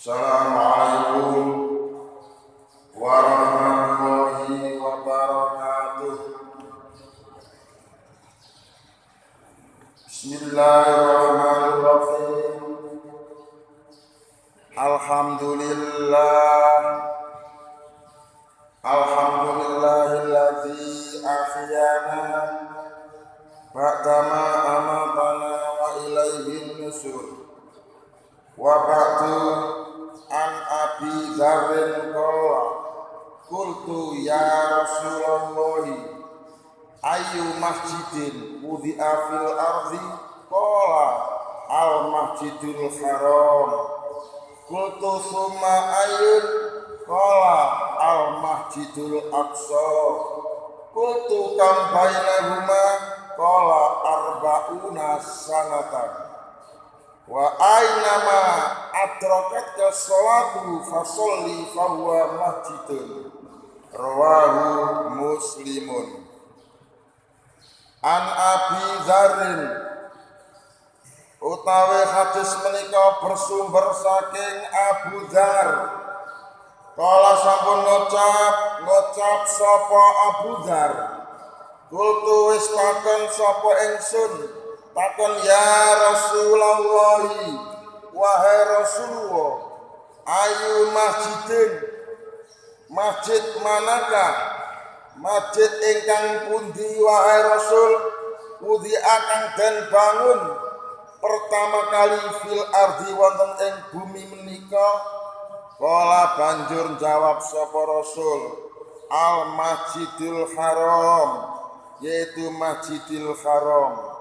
Assalamualaikum warahmatullahi wabarakatuh. Bismillahirrahmanirrahim. Alhamdulillahilladzi ahyana ba'dama amatana wa ilaihin nusur. Wa ba'du an Abi Dzarrin qala qultu ya Rasulullah ayu masjidin wudi'a fil ardi qala al masjidul haram qultu summa ayun qala al masjidul aqsa qultu kam bainahuma qala arba'una sanatan wa aynama adrakatka sholatu fasolli fahuwa masjidun rawahu muslimun. An Abi Dzarrin utawi hadis menika bersumber saking Abu Dzar kala sampun ngocap sapa Abu Dzar kultu wis takon sapa ingsun takon ya Rasulullah wahai Rasulullah ayu masjidin masjid manakah masjid ingkang pundi wahai Rasul pundi akan den bangun pertama kali fil ardi wonten ing bumi menika kala banjur jawab sapa Rasul al masjidil haram yaitu masjidil haram.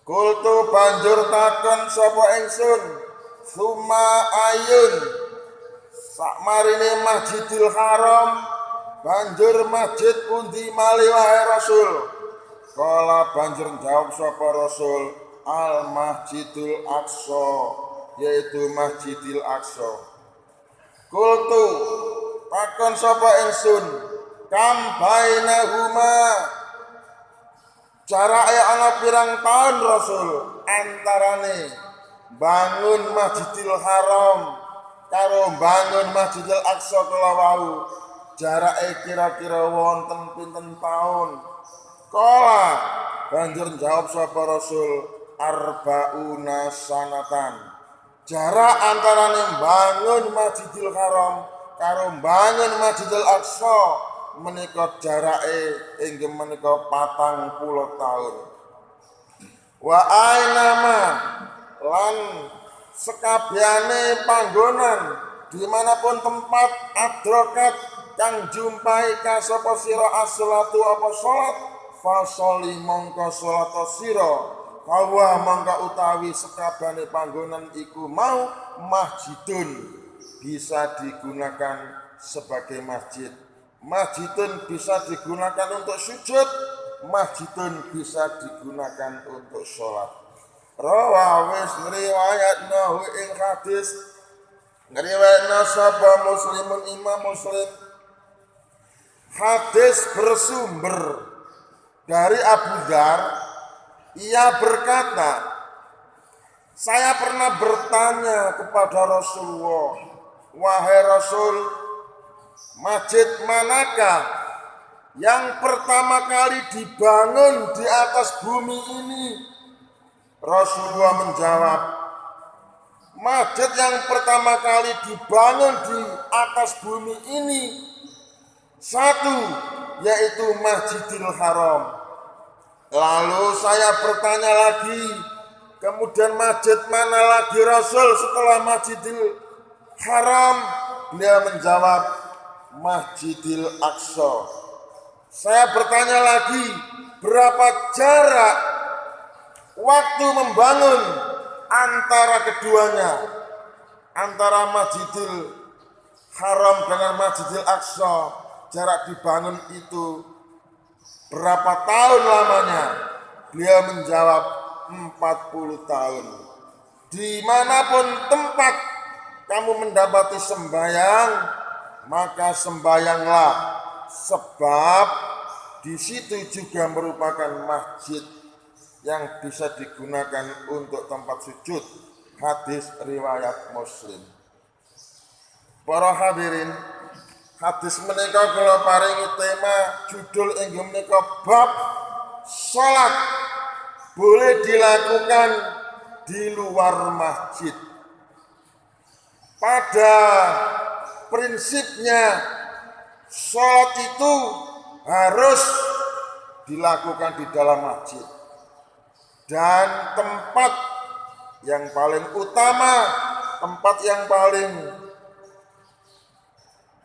Kultu banjur takon sapa ingsun summa ayun sakmarine masjidil haram banjur masjid pundi malih wahai Rasul kala banjur jawab sapa Rasul al masjidul aqsa yaitu masjidil aqsa. Kultu takon sapa ingsun kam bainahuma jarake ana pirang tahun Rasul antarane bangun Masjidil Haram karo bangun Masjidil Aqsa kala wau jarake kira-kira wonten pinten tahun. Kala banjur jawab sapa Rasul arba'una sanatan. Jarak antarane bangun Masjidil Haram karo bangun Masjidil Aqsa menika jarake inggih menika 40 tahun. Wa ainama lan sekabehane panggonan dimanapun tempat adrokat kang jumpai ka sapa sira as-sholatu apa salat fasoli mongko salat sira bahwa mongko utawi sekabehane panggonan iku mau masjidun bisa digunakan sebagai masjid. Masjidun bisa digunakan untuk sujud, masjidun bisa digunakan untuk sholat. Rawawis ngriwayatnahu ing hadis ngriwayatna sapa Muslimun Imam Muslim. Hadis bersumber dari Abu Dzar. Ia berkata, saya pernah bertanya kepada Rasulullah, wahai Rasul, masjid manakah yang pertama kali dibangun di atas bumi ini? Rasulullah menjawab, masjid yang pertama kali dibangun di atas bumi ini satu, yaitu Masjidil Haram. Lalu saya bertanya lagi, kemudian masjid mana lagi Rasul setelah Masjidil Haram? Beliau menjawab, Masjidil Aqsa. Saya bertanya lagi, berapa jarak waktu membangun antara keduanya, antara Masjidil Haram dengan Masjidil Aqsa, jarak dibangun itu berapa tahun lamanya? Beliau menjawab 40 tahun. Dimanapun tempat kamu mendapati sembahyang, maka sembayanglah, sebab di situ juga merupakan masjid yang bisa digunakan untuk tempat sujud. Hadis riwayat Muslim. Para hadirin, hadis menika kula paringi tema judul inggih menika bab salat boleh dilakukan di luar masjid. Pada prinsipnya salat itu harus dilakukan di dalam masjid. Dan tempat yang paling utama, tempat yang paling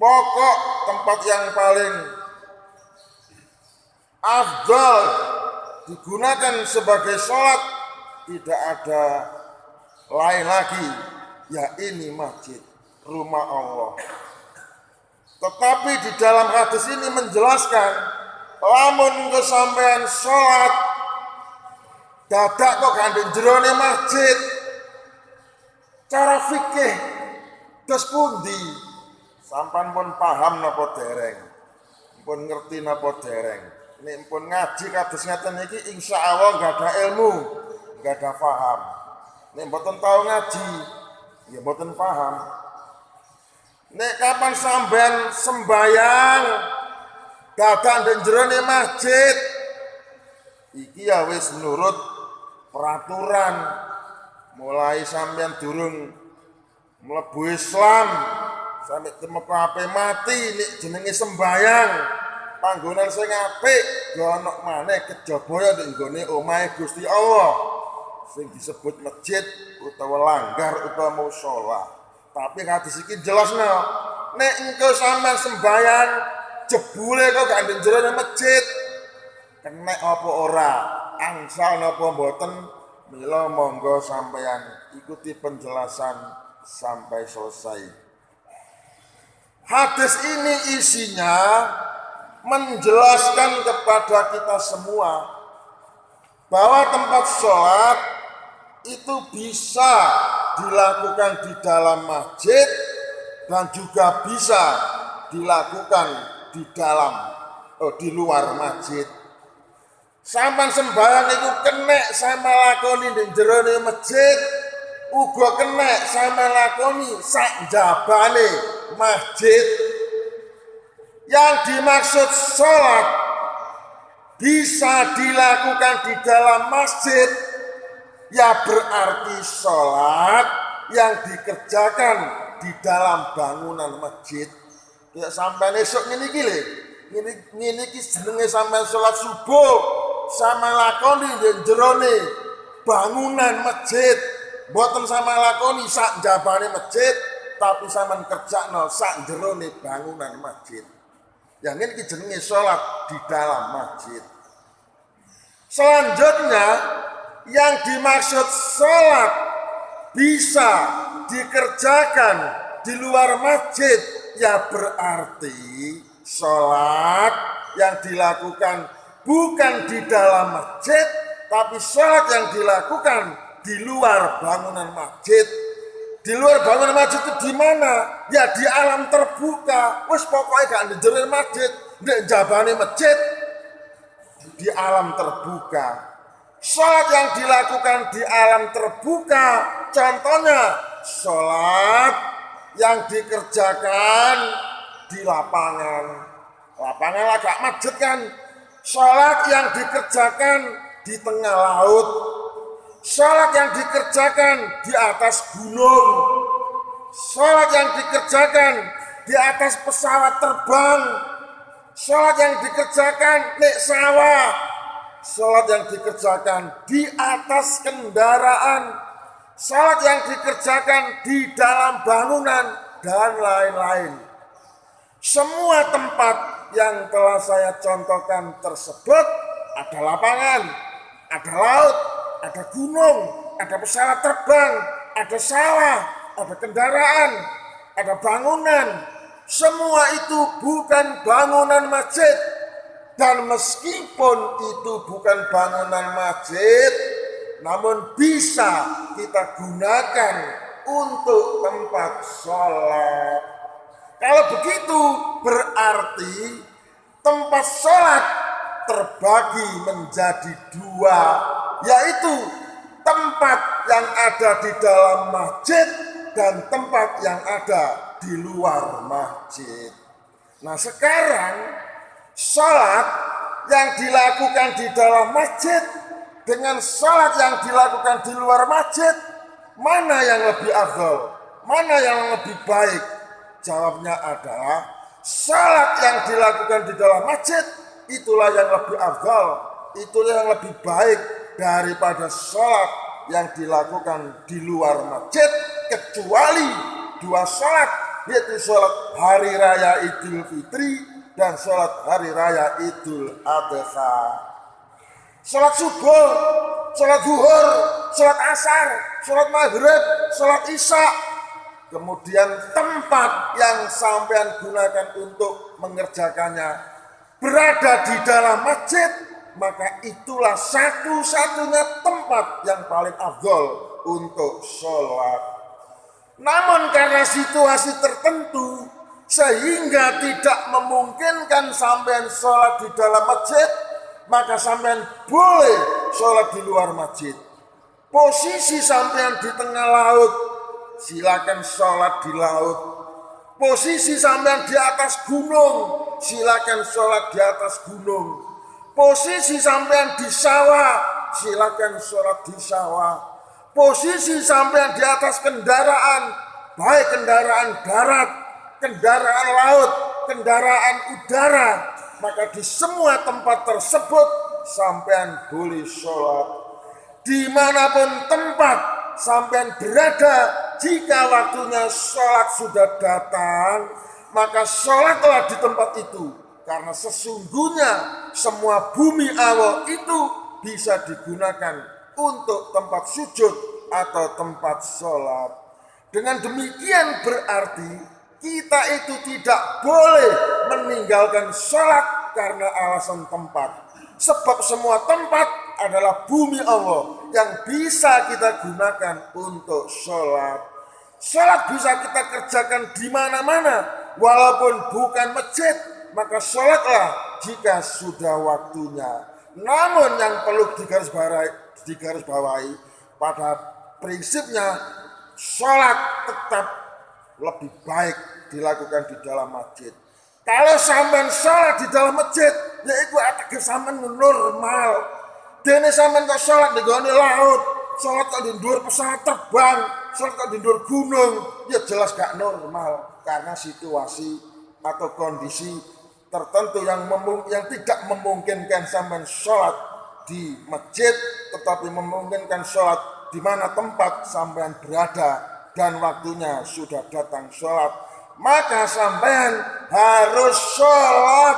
pokok, tempat yang paling afdal digunakan sebagai sholat tidak ada lain lagi, ya ini masjid, rumah Allah. Tetapi di dalam hadis ini menjelaskan, lamun kesampean sholat dadak kok gandeng jerone masjid, cara fikih dos pundi? Sampan pun paham napa dereng, pun ngerti napa dereng. Nek pun ngaji kados ngeten iki insyaallah enggak ada ilmu, enggak ada paham. Nek mboten tau ngaji, ya mboten paham. Nek kapan sampean sembayang dadak ndek jerone masjid, iki ya wis nurut peraturan. Mulai sampean durung mlebu Islam sampai temeko ape mati nek jenenge sembayang panggonan sing apik yo ana maneh kejaba ya nek nggone omahe Gusti Allah sing disebut masjid utawa langgar utawa musala. Tapi hadis iki jelasno nek engko sampean sembayang jebule kok gak ndek jero masjid kena apa ora, angsal napa mboten, mila monggo sampean ikuti penjelasan sampai selesai. Hadis ini isinya menjelaskan kepada kita semua bahwa tempat sholat itu bisa dilakukan di dalam masjid dan juga bisa dilakukan di luar masjid. Sampeyan sembahyang iku kenek sama lakoni ning jero masjid, uga kenek sama lakoni sak jabane masjid. Yang dimaksud sholat bisa dilakukan di dalam masjid, ya berarti sholat yang dikerjakan di dalam bangunan masjid. Ya sampai esok ngene iki lho, ngene iki jenenge sampai sholat subuh sama lakoni ning jerone bangunan masjid. Mboten sama lakoni sak jabane masjid, tapi sampean kerjakno sak jerone bangunan masjid. Yang ini jenenge sholat di dalam masjid. Selanjutnya yang dimaksud sholat bisa dikerjakan di luar masjid, ya berarti sholat yang dilakukan bukan di dalam masjid, tapi sholat yang dilakukan di luar bangunan masjid. Di luar bangunan masjid itu di mana? Ya di alam terbuka. Wes pokoknya gak di jero masjid, di jabane masjid, di alam terbuka. Salat yang dilakukan di alam terbuka, contohnya salat yang dikerjakan di lapangan. Lapangan agak macet kan? Salat yang dikerjakan di tengah laut. Salat yang dikerjakan di atas gunung, salat yang dikerjakan di atas pesawat terbang, salat yang dikerjakan nek sawah, salat yang dikerjakan di atas kendaraan, salat yang dikerjakan di dalam bangunan, dan lain-lain. Semua tempat yang telah saya contohkan tersebut ada lapangan, ada laut, ada gunung, ada pesawat terbang, ada sawah, ada kendaraan, ada bangunan. Semua itu bukan bangunan masjid. Dan meskipun itu bukan bangunan masjid, namun bisa kita gunakan untuk tempat sholat. Kalau begitu berarti tempat sholat terbagi menjadi dua, yaitu tempat yang ada di dalam masjid dan tempat yang ada di luar masjid. Nah sekarang sholat yang dilakukan di dalam masjid dengan sholat yang dilakukan di luar masjid, mana yang lebih afdal? Mana yang lebih baik? Jawabnya adalah sholat yang dilakukan di dalam masjid itulah yang lebih afdal, itulah yang lebih baik daripada sholat yang dilakukan di luar masjid, kecuali dua sholat, yaitu sholat hari raya Idul Fitri dan sholat hari raya Idul Adha. Sholat subuh, sholat zuhur, sholat asar, sholat maghrib, sholat isya, kemudian tempat yang sampean gunakan untuk mengerjakannya berada di dalam masjid, maka itulah satu-satunya tempat yang paling afdol untuk sholat. Namun karena situasi tertentu sehingga tidak memungkinkan sampean sholat di dalam masjid, maka sampean boleh sholat di luar masjid. Posisi sampean di tengah laut, silakan sholat di laut. Posisi sampean di atas gunung, silakan sholat di atas gunung. Posisi sampean di sawah, silakan sholat di sawah. Posisi sampean di atas kendaraan, baik kendaraan darat, kendaraan laut, kendaraan udara, maka di semua tempat tersebut sampean boleh sholat. Dimanapun tempat sampean berada, jika waktunya sholat sudah datang, maka sholatlah di tempat itu. Karena sesungguhnya semua bumi Allah itu bisa digunakan untuk tempat sujud atau tempat sholat. Dengan demikian berarti kita itu tidak boleh meninggalkan sholat karena alasan tempat. Sebab semua tempat adalah bumi Allah yang bisa kita gunakan untuk sholat. Sholat bisa kita kerjakan di mana-mana, walaupun bukan masjid, maka sholatlah jika sudah waktunya. Namun yang perlu digarisbawahi pada prinsipnya, sholat tetap lebih baik dilakukan di dalam masjid. Kalau sampean sholat di dalam masjid, ya itu ateges sampean normal. Dene sampean kok sholat di gone laut, sholat kok di dhuwur pesawat terbang, sholat kok di dhuwur gunung, ya jelas gak normal karena situasi atau kondisi tertentu yang tidak memungkinkan sampean sholat di masjid, tetapi memungkinkan sholat di mana tempat sampean berada dan waktunya sudah datang sholat. Maka sampean harus sholat,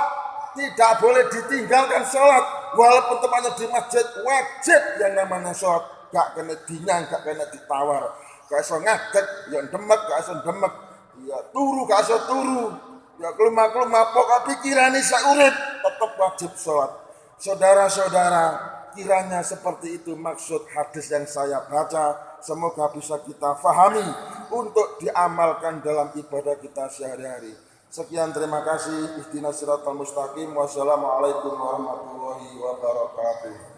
tidak boleh ditinggalkan sholat. Walaupun tempatnya di masjid, wajib yang namanya sholat. Gak kena dinyang, gak kena ditawar. Gak iso ngadeg, ya demek, gak iso demek. Ya turu, gak iso turu. Ya keluma-keluma, pokok pikirane saurip tetap wajib sholat. Saudara-saudara, kiranya seperti itu maksud hadis yang saya baca. Semoga bisa kita fahami untuk diamalkan dalam ibadah kita sehari-hari. Sekian, terima kasih. Ihdinas siratal mustaqim. Wassalamualaikum warahmatullahi wabarakatuh.